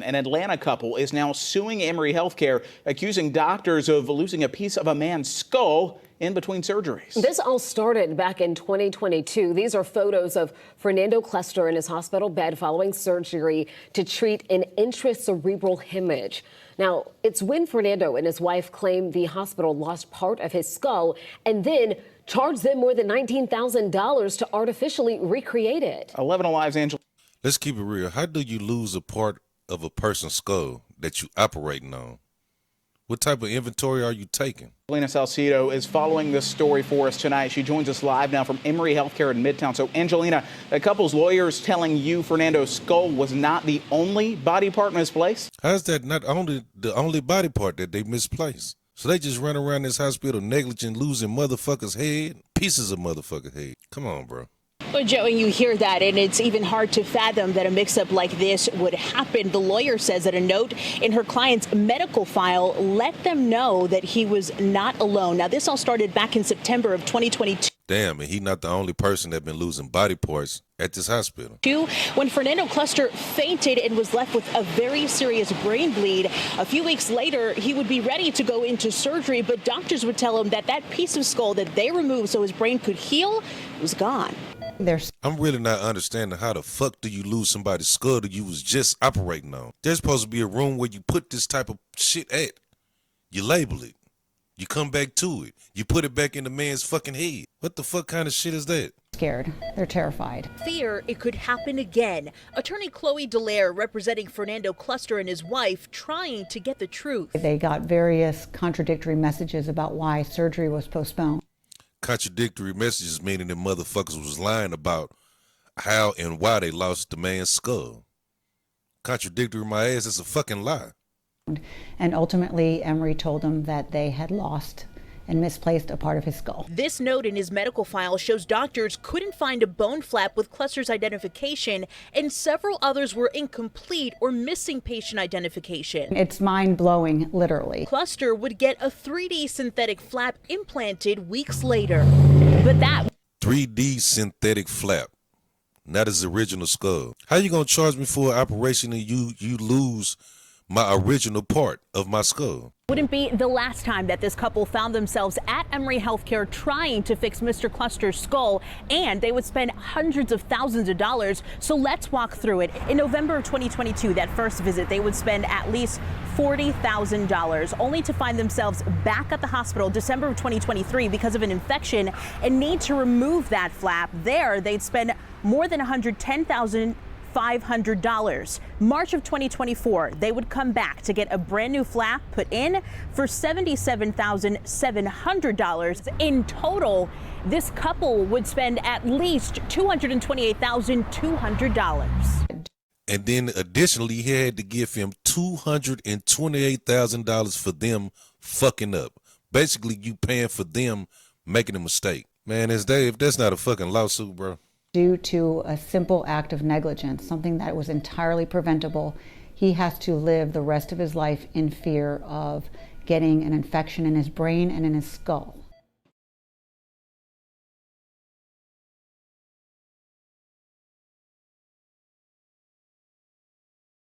An Atlanta couple is now suing Emory Healthcare, accusing doctors of losing a piece of a man's skull in between surgeries. This all started back in 2022. These are photos of Fernando Cluster in his hospital bed following surgery to treat an intracerebral hemorrhage. Now, it's when Fernando and his wife claim the hospital lost part of his skull and then charged them more than $19,000 to artificially recreate it. 11 Alive's Angela. Let's keep it real. How do you lose a part of a person's skull that you operating on? What type of inventory are you taking? Angelina Salcido is following this story for us tonight. She joins us live now from Emory Healthcare in Midtown. So, Angelina, the couple's lawyers telling you Fernando's skull was not the only body part misplaced? How's that not only the only body part that they misplaced? So they just run around this hospital negligent, losing motherfuckers' head, pieces of motherfuckers' head. Come on, bro. Well, Joe, and you hear that, and it's even hard to fathom that a mix-up like this would happen. The lawyer says that a note in her client's medical file let them know that he was not alone. Now, this all started back in September of 2022. Damn, and he not the only person that been losing body parts at this hospital. When Fernando Cluster fainted and was left with a very serious brain bleed, a few weeks later, he would be ready to go into surgery, but doctors would tell him that that piece of skull that they removed so his brain could heal was gone. I'm really not understanding how the fuck do you lose somebody's skull that you was just operating on? There's supposed to be a room where you put this type of shit at. You label it. You come back to it. You put it back in the man's fucking head. What the fuck kind of shit is that? Scared. They're terrified. Fear it could happen again. Attorney Chloe Dallaire representing Fernando Cluster and his wife trying to get the truth. They got various contradictory messages about why surgery was postponed. Contradictory messages meaning that motherfuckers was lying about how and why they lost the man's skull. Contradictory my ass, it's a fucking lie. And ultimately, Emory told them that they had lost and misplaced a part of his skull. This note in his medical file shows doctors couldn't find a bone flap with Cluster's identification, and several others were incomplete or missing patient identification. It's mind-blowing, literally. Cluster would get a 3D synthetic flap implanted weeks later. But that 3D synthetic flap, not his original skull. How you gonna charge me for an operation and you lose my original part of my skull? Wouldn't be the last time that this couple found themselves at Emory Healthcare trying to fix Mr. Cluster's skull, and they would spend hundreds of thousands of dollars. So let's walk through it. In November of 2022, that first visit, they would spend at least $40,000, only to find themselves back at the hospital December of 2023 because of an infection and need to remove that flap. There, they'd spend more than $110,500. March of 2024, they would come back to get a brand new flap put in for $77,700. In total, this couple would spend at least $228,200. And then additionally, he had to give him $228,000 for them fucking up. Basically, you paying for them making a mistake. Man, if that's not a fucking lawsuit, bro. Due to a simple act of negligence, something that was entirely preventable, he has to live the rest of his life in fear of getting an infection in his brain and in his skull.